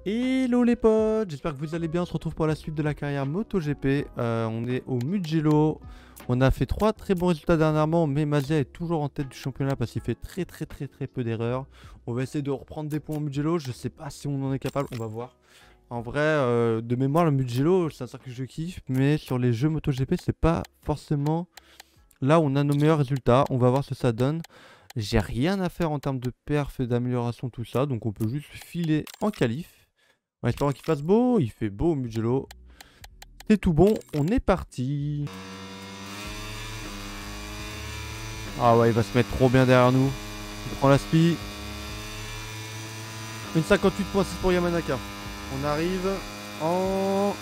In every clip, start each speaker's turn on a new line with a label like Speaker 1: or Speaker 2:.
Speaker 1: Hello les potes, j'espère que vous allez bien, on se retrouve pour la suite de la carrière MotoGP. On est au Mugello, on a fait 3 très bons résultats dernièrement, mais Mazia est toujours en tête du championnat parce qu'il fait très peu d'erreurs. On va essayer de reprendre des points au Mugello, je sais pas si on en est capable, on va voir. En vrai, de mémoire, le Mugello, c'est un circuit que je kiffe, mais sur les jeux MotoGP, c'est pas forcément là où on a nos meilleurs résultats. On va voir ce que ça donne. J'ai rien à faire en termes de perf et d'amélioration, tout ça, donc on peut juste filer en qualif. En espérant qu'il fasse beau, il fait beau au Mugello. C'est tout bon, on est parti. Ah ouais, il va se mettre trop bien derrière nous. Il prend la spi. Une 58.6 pour Yamanaka. On arrive en...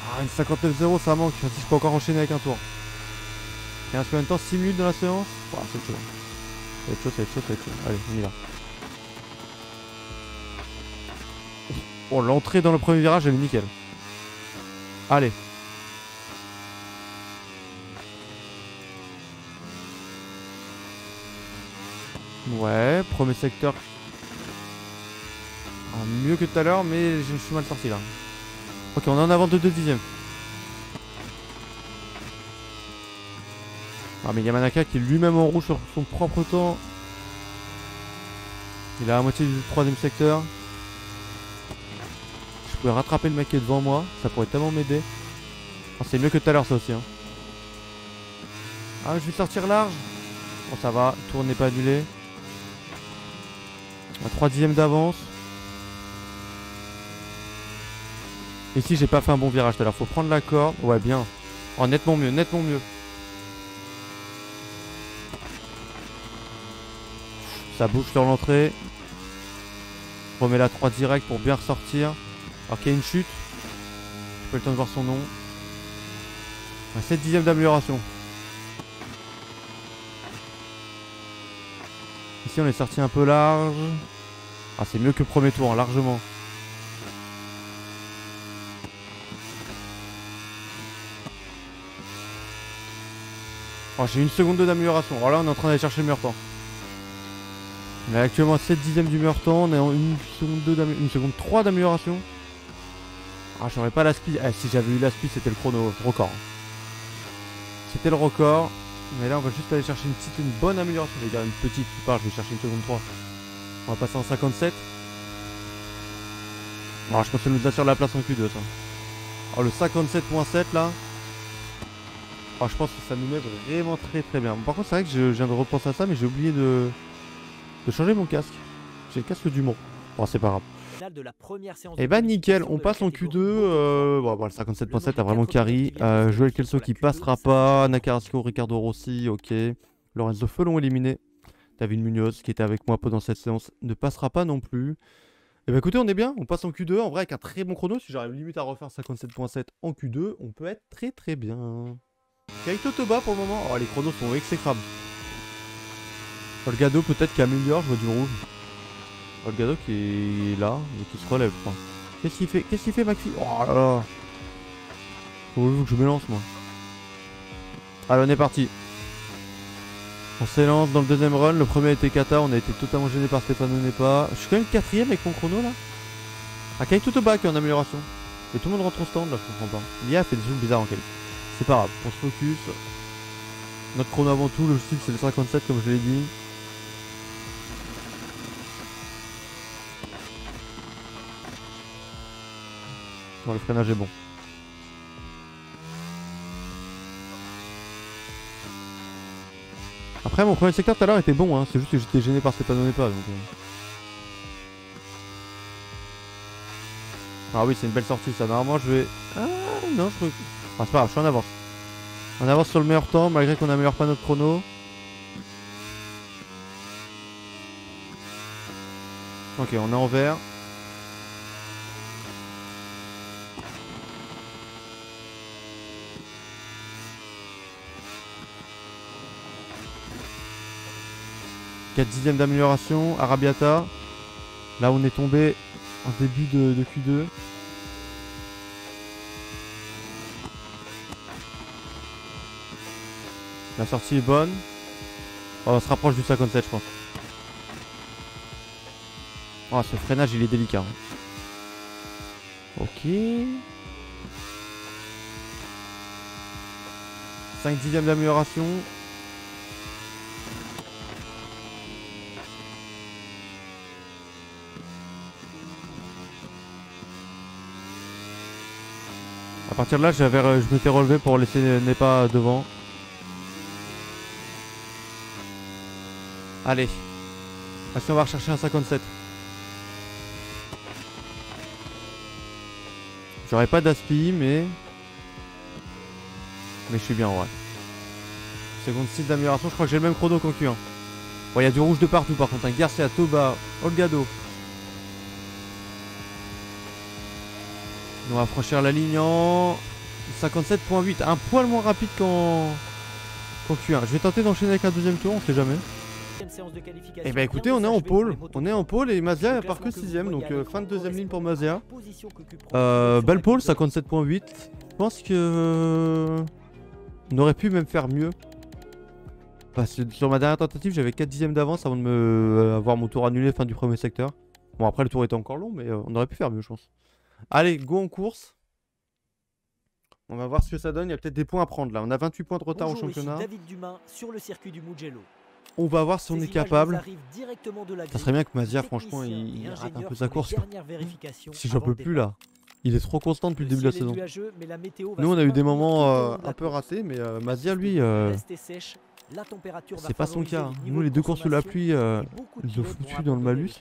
Speaker 1: Ah, une 59.0, ça manque. Si je peux encore enchaîner avec un tour. Il reste combien de temps? 6 minutes dans la séance. Oh, c'est chaud. Ça va être chaud, ça va être chaud, ça va être chaud. Allez, on y va. Oh, l'entrée dans le premier virage, elle est nickel. Allez. Ouais, premier secteur. Ah, mieux que tout à l'heure, mais je me suis mal sorti là. Ok, on est en avant de 2 dixièmes. Ah, mais Yamanaka qui est lui-même en rouge sur son propre temps. Il est à la moitié du troisième secteur. Je pouvais rattraper le mec qui est devant moi. Ça pourrait tellement m'aider. Oh, c'est mieux que tout à l'heure ça aussi. Hein. Ah, je vais sortir large. Bon, ça va. Le tour n'est pas annulé. On a 3 dixièmes d'avance. Ici, j'ai pas fait un bon virage tout à l'heure. Faut prendre la corde. Ouais, bien. Oh, nettement mieux, nettement mieux. Ça bouge sur l'entrée. Je remets la 3 direct pour bien ressortir. Alors qu'il y a une chute. J'ai pas eu le temps de voir son nom. 7 dixièmes d'amélioration. Ici on est sorti un peu large. Ah, c'est mieux que le premier tour, hein, largement. Oh, j'ai une seconde 2 d'amélioration. Alors là on est en train d'aller chercher le meilleur temps. On est actuellement à 7 dixièmes du meilleur temps. On est en 1 seconde 2 d'amélioration. 1 seconde 3 d'amélioration. Ah, j'aurais pas la speed. Ah, si j'avais eu la speed, c'était le chrono record. C'était le record. Mais là, on va juste aller chercher une bonne amélioration. Je vais dire une petite, tu parles, je vais chercher une seconde 3. On va passer en 57. Oh, je pense que ça nous assure la place en Q2, ça. Oh, le 57.7 là. Oh, je pense que ça nous met vraiment très bien. Bon, par contre, c'est vrai que je viens de repenser à ça, mais j'ai oublié de changer mon casque. J'ai le casque du Mans. Bon, c'est pas grave. Et bah nickel, on passe en Q2. Bon, le 57.7 a vraiment carry. Joël Kelso qui passera pas. Nacarasco, Ricardo Rossi, ok. Lorenzo Felon éliminé. David Munoz qui était avec moi pendant cette séance ne passera pas non plus. Et bah écoutez, on est bien, on passe en Q2. En vrai, avec un très bon chrono, si j'arrive limite à refaire 57.7 en Q2, on peut être très bien. Kaito Toba pour le moment. Oh, les chronos sont exécrables. Olgado peut-être qui améliore, je vois du rouge. Olgado qui est là, mais qui se relève, je crois. Qu'est-ce qu'il fait, McPhee? Oh là là. Faut que je me lance, moi. Allez, on est parti. On s'élance dans le deuxième run. Le premier a été kata, on a été totalement gêné par Stefano Nepa. Je suis quand même quatrième avec mon chrono là. Ah, Kaito Toba qui est en amélioration. Et tout le monde rentre au stand là, je comprends pas. L'IA fait des trucs bizarres en qualité. C'est pas grave, on se focus. Notre chrono avant tout, le style c'est le 57 comme je l'ai dit. Bon, le freinage est bon. Après, mon premier secteur tout à l'heure était bon, hein. C'est juste que j'étais gêné par Stefano Nepa. Donc, Ah oui, c'est une belle sortie ça. Normalement, je vais. Ah non, je. Ah, c'est pas grave, je suis en avance. On avance sur le meilleur temps, malgré qu'on n'améliore pas notre chrono. Ok, on est en vert. « 4 dixièmes d'amélioration, Arabiata. Là, on est tombé en début de Q2. La sortie est bonne. Oh, on se rapproche du 57, je pense. Oh, ce freinage, il est délicat. Hein. Ok. 5 dixièmes d'amélioration. À partir de là, je m'étais relevé pour laisser Nepa devant. Allez. Est-ce qu'on va rechercher un 57? J'aurais pas d'aspi, mais je suis bien, ouais. Seconde 6 d'amélioration, je crois que j'ai le même chrono qu'en Q1. Bon, il y a du rouge de partout par contre. Un Garcia, Toba, Olgado. On va franchir la ligne en 57.8. Un poil moins rapide qu'en Q1. Je vais tenter d'enchaîner avec un deuxième tour, on sait jamais. Et bah écoutez, on est en pôle. On est en pôle et Mazia part que 6ème. Donc fin de deuxième ligne pour Mazia. Belle pôle, 57.8. Je pense que on aurait pu même faire mieux. Parce que sur ma dernière tentative, j'avais 4 dixièmes d'avance avant de me avoir mon tour annulé fin du premier secteur. Bon, après le tour était encore long, mais on aurait pu faire mieux, je pense. Allez, go en course. On va voir ce que ça donne. Il y a peut-être des points à prendre là. On a 28 points de retard au championnat.
Speaker 2: David Dumain sur le circuit du Mugello.
Speaker 1: On va voir si on est capable. Ça serait bien que Mazia, franchement, il rate un peu sa course. Si j'en peux plus là. Il est trop constant depuis le début de la saison. Nous, on a eu des moments un peu ratés, mais Mazia, lui, c'est pas son cas. Nous, les deux courses sous la pluie, ils ont foutu dans le malus.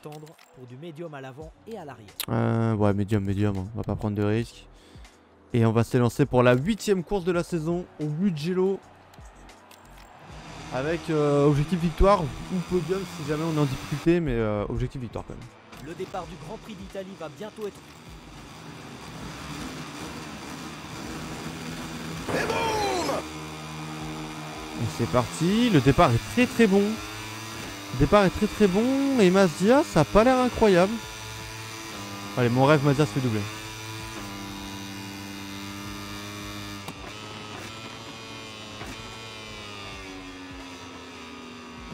Speaker 1: Ouais, médium, hein. On va pas prendre de risques. Et on va s'élancer pour la 8ème course de la saison au Mugello. Avec objectif victoire ou podium si jamais on est en difficulté, mais objectif victoire quand même.
Speaker 2: Le départ du Grand Prix d'Italie va bientôt être...
Speaker 3: Et boum!
Speaker 1: Et c'est parti, le départ est très bon. Le départ est très bon et Mazia, ça a pas l'air incroyable. Allez, mon rêve, Mazia se fait doubler.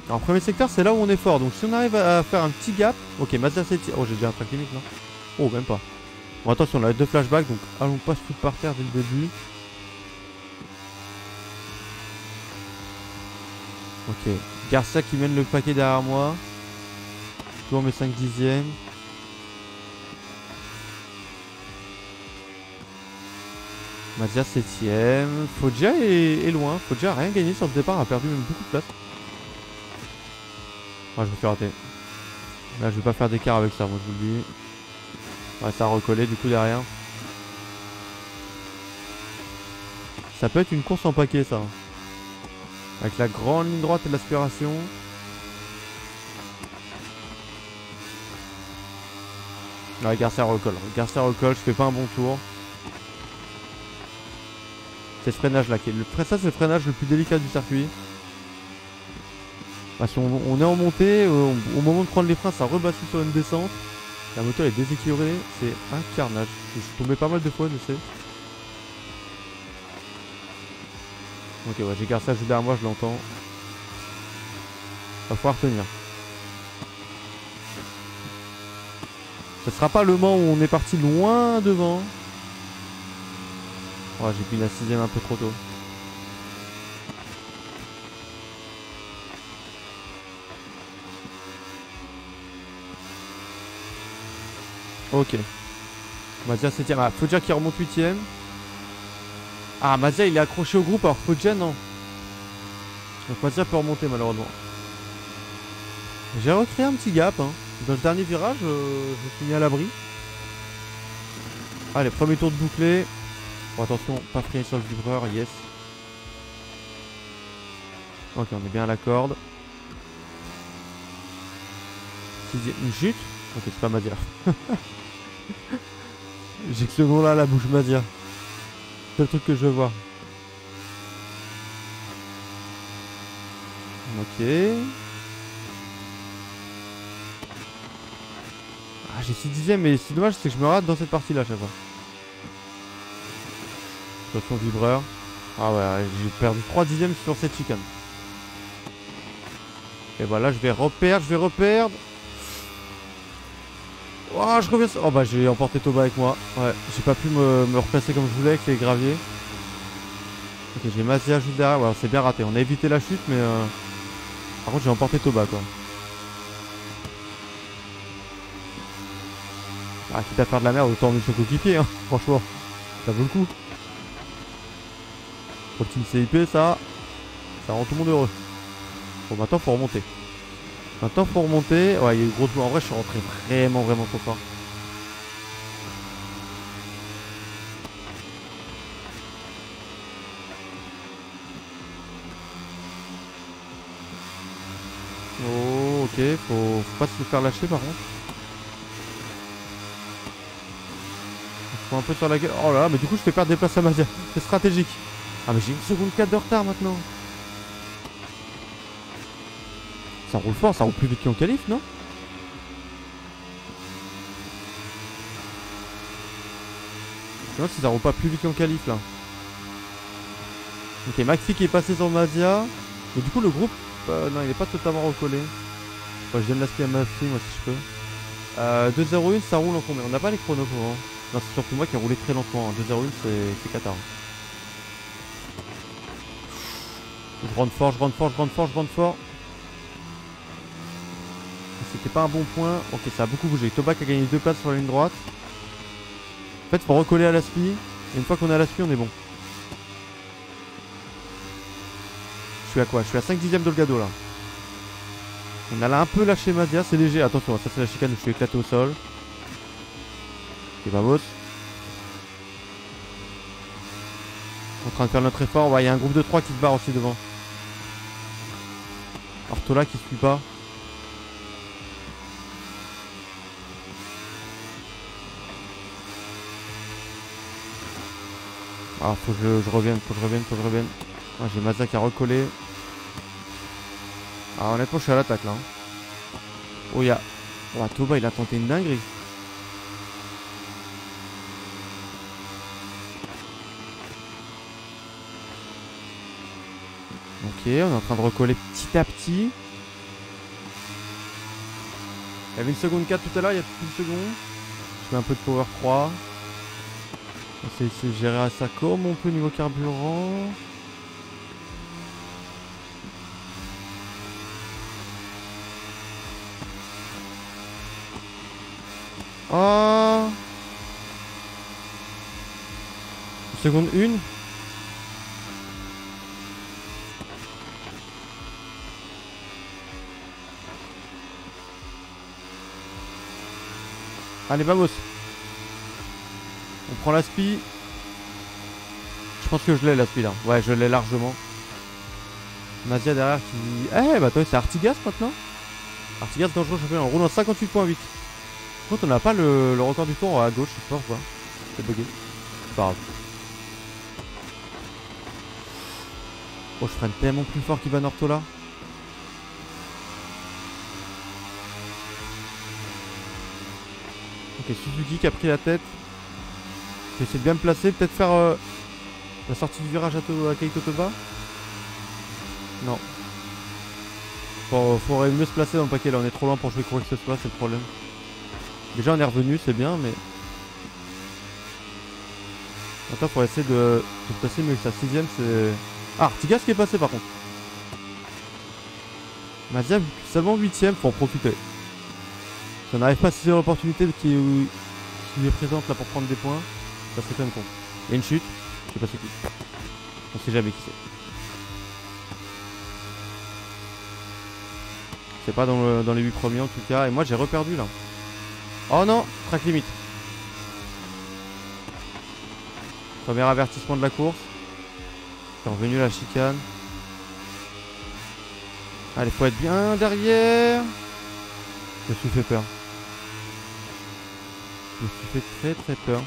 Speaker 1: Alors premier secteur, c'est là où on est fort, donc si on arrive à faire un petit gap... Ok, Mazia c'est... Oh, j'ai déjà un track limite, non? Oh, même pas. Bon, attention, on a deux flashbacks, donc allons pas se foutre par terre dès le début. Ok, Garcia qui mène le paquet derrière moi. Toujours mes 5 dixièmes. Mazia 7ème. Foggia est loin. Foggia a rien gagné sur le départ, a perdu même beaucoup de place. Ah, je me fais rater. Là, je vais pas faire d'écart avec ça, moi je vous le dis. Ouais, ça a recollé du coup derrière. Ça peut être une course en paquet, ça. Avec la grande ligne droite et l'aspiration. Ouais, Garcia recolle. Garcia recolle, je fais pas un bon tour. C'est ce freinage là qui est ça, c'est le freinage le plus délicat du circuit. Parce qu'on est en montée, au moment de prendre les freins, ça rebascule sur une descente. La moto est déséquilibrée, c'est un carnage. Je suis tombé pas mal de fois, je sais. Ok, ouais, j'ai Garcia juste derrière moi, je l'entends. Va falloir tenir. Ce sera pas le Mans où on est parti loin devant. Oh, j'ai pris la 6ème un peu trop tôt. Ok. Mazia 7ème. Ah, Foggia qui remonte 8ème. Ah, Mazia il est accroché au groupe alors Foggia non. Donc Mazia peut remonter malheureusement. J'ai recréé un petit gap. Hein. Dans le dernier virage, je me suis mis à l'abri. Allez, premier tour de bouclé. Bon, attention, pas freiner sur le vibreur, yes. Ok, on est bien à la corde. Une chute. Ok, c'est pas Mazia. J'ai que ce nom là à la bouche, Mazia. C'est le truc que je veux voir. Ok. Ah, j'ai 6 dixièmes, mais c'est dommage, c'est que je me rate dans cette partie là à chaque fois. Attention vibreur. Ah ouais, j'ai perdu 3 dixièmes sur cette chicane. Et voilà, je vais reperdre. Oh, je reviens. Oh bah j'ai emporté Toba avec moi. Ouais, j'ai pas pu me replacer comme je voulais avec les graviers. Ok, j'ai Mazia juste derrière. Ouais, c'est bien raté. On a évité la chute, mais par contre j'ai emporté Toba quoi. Ah, quitte à faire de la merde, autant mission coéquipier, hein. Franchement, ça vaut le coup. Pour le team CIP, ça rend tout le monde heureux. Bon, maintenant faut remonter. Maintenant faut remonter. Ouais, il y a eu gros. En vrai, je suis rentré vraiment trop fort. Oh, ok, faut pas se faire lâcher par contre. Faut un peu sur la gueule. Oh là là, mais du coup, je fais perdre des places à Mazia. C'est stratégique. Ah, mais j'ai une seconde 4 de retard maintenant. Ça roule fort, ça roule plus vite qu'en qualif, non? Je me demande si ça roule pas plus vite qu'en qualif là. Ok, Maxi qui est passé sur Mazia. Mais du coup, le groupe, non, il est pas totalement recollé. Enfin, je donne l'aspect à Maxi, moi si je peux. 2-0-1, ça roule en combien? On n'a pas les chronos pour hein. Non, c'est surtout moi qui ai roulé très lentement. 2-0-1, c'est Qatar. Je rentre fort, je rentre fort, je rentre fort, je rentre fort. C'était pas un bon point. Ok, ça a beaucoup bougé. Tobac a gagné 2 places sur la ligne droite. En fait, faut recoller à l'aspi. Et une fois qu'on est à l'aspi, on est bon. Je suis à quoi? Je suis à 5 dixièmes d'Olgado là. On a là un peu lâché Mazia, c'est léger. Attention, ça c'est la chicane où je suis éclaté au sol. Ok, vamos. En train de faire notre effort. Ouais, il y a un groupe de 3 qui se barre aussi devant. Artola qui suit pas. Ah, faut que je revienne, faut que je revienne. Ah, j'ai Mazda qui a recollé. Ah, honnêtement, je suis à l'attaque là. Oh, y'a. Oh, Toba, il a tenté une dinguerie. Ok, on est en train de recoller petit à petit. Il y avait une seconde 4 tout à l'heure, il y a plus de seconde. Je mets un peu de power 3. On essaie de gérer ça comme on peut niveau carburant. Oh, seconde 1. Allez, vamos. On prend l'aspi. Je pense que je l'ai l'aspi là. Ouais, je l'ai largement. Mazia derrière qui... Eh bah toi c'est Artigas maintenant. Artigas dangereux champion. On roule en 58.8. Par contre on n'a pas le record du tour à gauche, je sais pas pourquoi. C'est bugué. C'est pas grave. Oh, je freine tellement plus fort qu'Ivan Ortola. Ok, Suzuki qui a pris la tête. J'essaie de bien me placer, peut-être faire la sortie du virage à Kaito Toba. Non. Faudrait mieux se placer dans le paquet là, on est trop loin pour jouer quoi que ce soit, c'est le problème. Déjà on est revenu, c'est bien, mais... Maintenant faut essayer de se placer mieux que ça. 6ème c'est... Ah, Artigas qui est passé par contre. Mazia seulement 8ème, faut en profiter. Si on n'arrive pas à saisir l'opportunité qui est présente là pour prendre des points, ça serait quand même con. Il y a une chute, je sais pas c'est qui. On sait jamais qui c'est. C'est pas dans les 8 premiers en tout cas, et moi j'ai reperdu là. Oh non, track limite. Premier avertissement de la course. C'est revenu la chicane. Allez, faut être bien derrière. Je me suis fait peur. Je me suis fait très peur.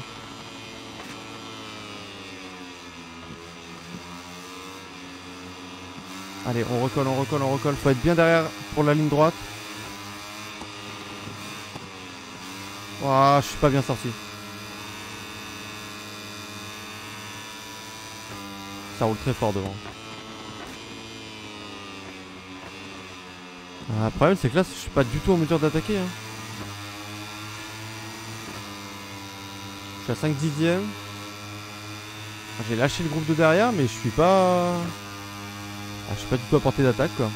Speaker 1: Allez, on recolle, on recolle, on recolle. Faut être bien derrière pour la ligne droite. Ouah, je suis pas bien sorti. Ça roule très fort devant. Le problème c'est que là je suis pas du tout en mesure d'attaquer hein. Je suis à 5 dixièmes. J'ai lâché le groupe de derrière, mais je suis pas... je suis pas du tout à portée d'attaque, quoi.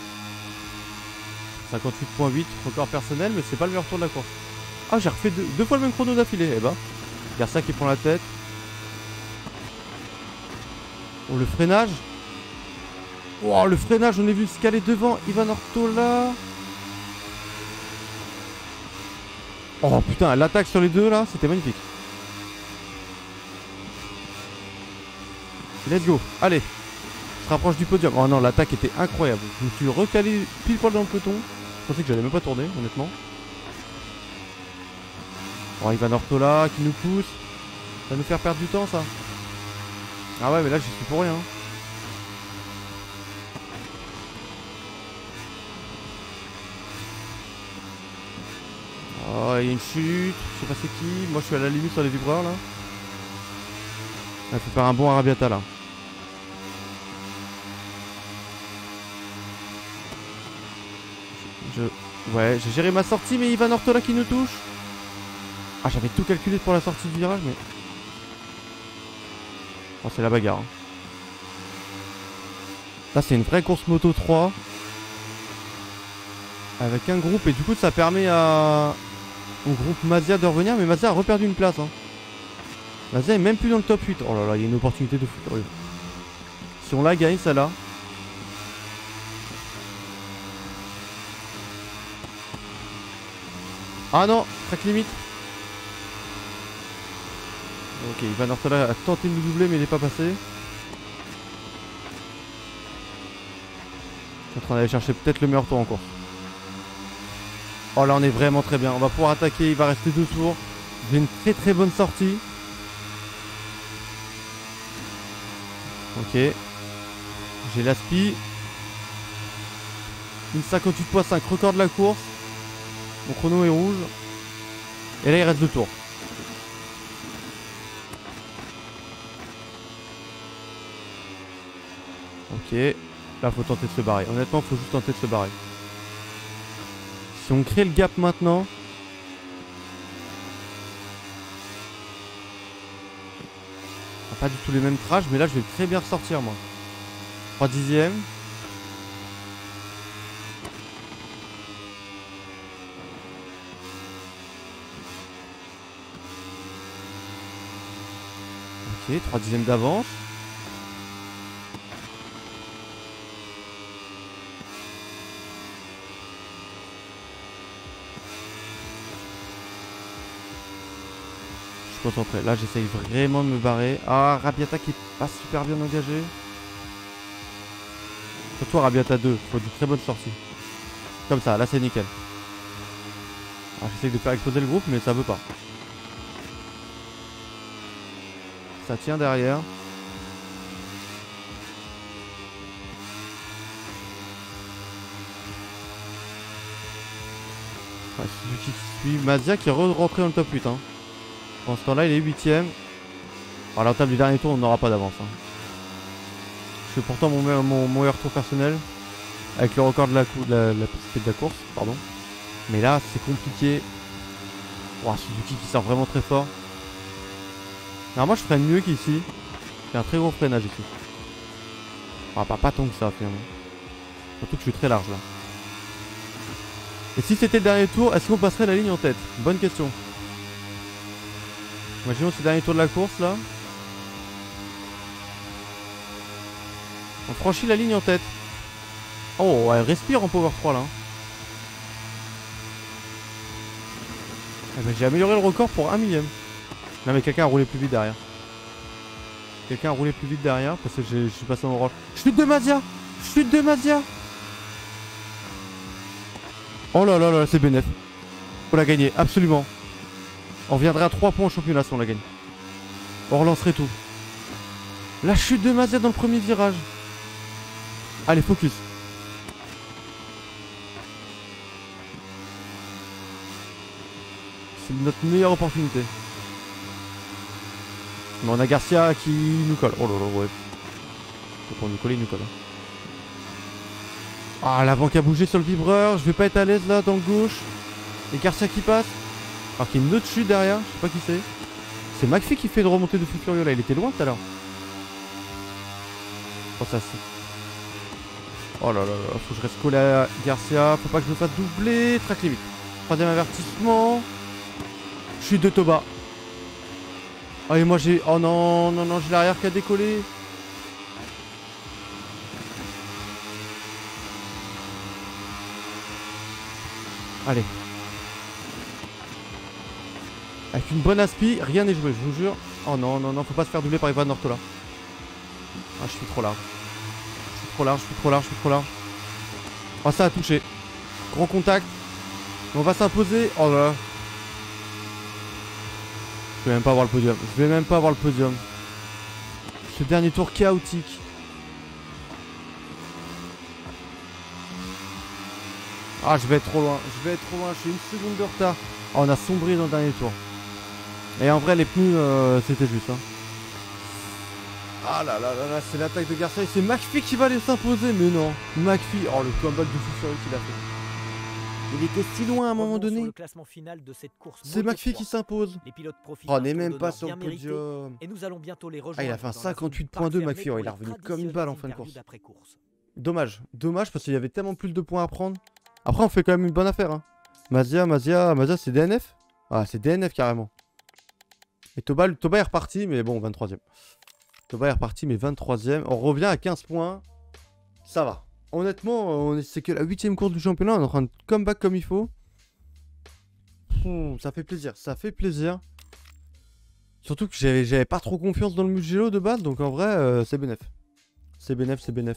Speaker 1: 58.8, record personnel, mais c'est pas le meilleur tour de la course. Ah, j'ai refait deux fois le même chrono d'affilée. Eh ben, Garcia qui prend la tête. Oh, le freinage. Oh, le freinage, on est vu se caler devant Ivan Ortola. Oh putain, l'attaque sur les deux là, c'était magnifique. Let's go, allez. Je rapproche du podium. Oh non, l'attaque était incroyable. Je me suis recalé pile poil dans le peloton. Je pensais que j'allais même pas tourner, honnêtement. Oh, Ivan Ortola qui nous pousse. Ça va nous faire perdre du temps, ça. Ah ouais, mais là, j'y suis pour rien. Oh, il y a une chute. Je sais pas c'est qui. Moi, je suis à la limite sur les vibreurs, là. Il faut faire un bon Arabiata, là. Ouais, j'ai géré ma sortie, mais Ivan Ortola qui nous touche. Ah, j'avais tout calculé pour la sortie du virage, mais... Oh, c'est la bagarre. Hein. Là, c'est une vraie course moto 3. Avec un groupe, et du coup, ça permet au groupe Mazia de revenir, mais Mazia a reperdu une place. Hein. Mazia est même plus dans le top 8. Oh là là, il y a une opportunité de foot. Si on la gagne, celle-là. Ah non, track limite. Ok, Ivan Ortola a tenté de nous doubler, mais il n'est pas passé. Je suis en train d'aller chercher peut-être le meilleur tour en course. Oh là, on est vraiment très bien. On va pouvoir attaquer, il va rester 2 tours. J'ai une très très bonne sortie. Ok. J'ai l'aspi. Une 58.5, record de la course. Mon chrono est rouge. Et là il reste 2 tours. Ok. Là faut tenter de se barrer. Honnêtement faut juste tenter de se barrer. Si on crée le gap maintenant. Pas du tout les mêmes trages, mais là je vais très bien ressortir moi. 3 dixièmes. Ok, 3 dixièmes d'avance. Je suis concentré. Là, j'essaye vraiment de me barrer. Ah, Rabiata qui est pas super bien engagé. Surtout Rabiata 2. Faut une très bonne sortie. Comme ça, là c'est nickel. J'essaye de faire exploser le groupe, mais ça veut pas. Ça tient derrière. Ouais, Suzuki qui suit. Mazia qui est rentré dans le top 8. Hein. Pendant ce temps-là, il est 8ème. À la table du dernier tour, on n'aura pas d'avance. Hein. Je fais pourtant mon meilleur tour personnel. Avec le record de la piste de la course. Pardon. Mais là, c'est compliqué. Oh, Suzuki qui sort vraiment très fort. Alors moi, je freine mieux qu'ici. J'ai un très gros freinage ici. Ah, pas tant que ça, finalement. Surtout que je suis très large, là. Et si c'était le dernier tour, est-ce qu'on passerait la ligne en tête? Bonne question. Imaginons c'est le dernier tour de la course, là. On franchit la ligne en tête. Oh, elle respire en Power 3, là. Eh ben, j'ai amélioré le record pour 1 millième. Non, mais quelqu'un a roulé plus vite derrière. Quelqu'un a roulé plus vite derrière parce que je suis passé en orange. Chute de Mazia! Chute de Mazia! Oh là là là, c'est bénef. Faut la gagner, absolument. On reviendrait à 3 points au championnat si on la gagne. On relancerait tout. La chute de Mazia dans le premier virage. Allez, focus. C'est notre meilleure opportunité. Mais on a Garcia qui nous colle. Oh là là, ouais. Pour nous coller, il nous colle. Ah, l'avant qui a bougé sur le vibreur. Je vais pas être à l'aise là, dans le gauche. Et Garcia qui passe. Alors qu'il y a une autre chute derrière. Je sais pas qui c'est. C'est McPhee qui fait une remontée de fou furieux là, il était loin tout à l'heure. Oh ça c'est... Oh là là là, faut que je reste collé à Garcia, faut pas que je me fasse doubler, track limite. Troisième avertissement. Je suis de Toba. Ah et moi j'ai... Oh non, non, non, j'ai l'arrière qui a décollé. Allez. Avec une bonne aspi, rien n'est joué, je vous jure. Oh non, non, non, faut pas se faire doubler par Ivan Ortola. Ah, je suis trop large. Je suis trop large, je suis trop large, je suis trop large. Oh, ça a touché. Gros contact. On va s'imposer. Oh là là. Je vais même pas voir le podium. Je vais même pas voir le podium. Ce dernier tour chaotique. Ah, je vais être trop loin. Je vais être trop loin. Je suis une seconde de retard. Oh, on a sombré dans le dernier tour. Et en vrai, les pneus, c'était juste. Hein. Ah là là là là, c'est l'attaque de Garcia. Et c'est McPhee qui va aller s'imposer. Mais non. McPhee. Oh, le comeback de fou furieux qu'il a fait. Il était si loin à un moment donné. C'est McPhee qui s'impose. Oh, on n'est même pas sur le podium.
Speaker 2: Et nous allons bientôt les
Speaker 1: Ah, il a fait un 58.2 McPhee. Oh, il est revenu comme une balle en fin de course. Dommage. Dommage parce qu'il y avait tellement plus de points à prendre. Après, on fait quand même une bonne affaire. Hein. Mazia, c'est DNF. Ah, c'est DNF carrément. Et Toba est reparti, mais bon, 23ème. Toba est reparti, mais 23ème. On revient à 15 points. Ça va. Honnêtement, c'est que la 8ème course du championnat. On est en train de comeback comme il faut. Ça fait plaisir. Ça fait plaisir. Surtout que j'avais pas trop confiance dans le Mugello de base. Donc en vrai, c'est bénef. C'est bénef, c'est bénef.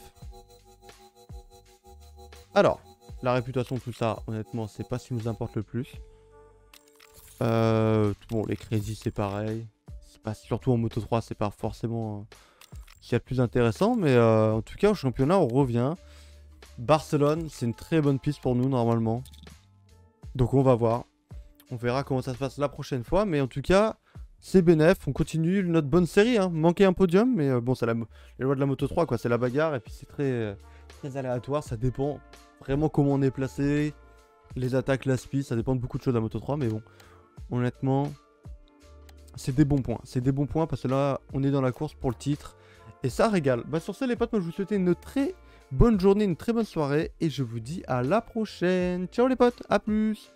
Speaker 1: Alors, la réputation, tout ça, honnêtement, c'est pas ce qui nous importe le plus. Bon, les crédits, c'est pareil. Pas, surtout en Moto 3, c'est pas forcément ce qu'il y a de plus intéressant. Mais en tout cas, au championnat, on revient. Barcelone, c'est une très bonne piste pour nous, normalement. Donc, on va voir. On verra comment ça se passe la prochaine fois. Mais en tout cas, c'est bénef. On continue notre bonne série. Hein. Manquer un podium. Mais bon, c'est les lois de la Moto 3, quoi. C'est la bagarre. Et puis, c'est très, très aléatoire. Ça dépend vraiment comment on est placé. Les attaques, l'aspi. Ça dépend de beaucoup de choses, la Moto 3. Mais bon, honnêtement... c'est des bons points. C'est des bons points parce que là, on est dans la course pour le titre. Et ça régale. Bah sur ce les potes, moi je vous souhaite une très bonne journée, une très bonne soirée. Et je vous dis à la prochaine. Ciao les potes, à plus.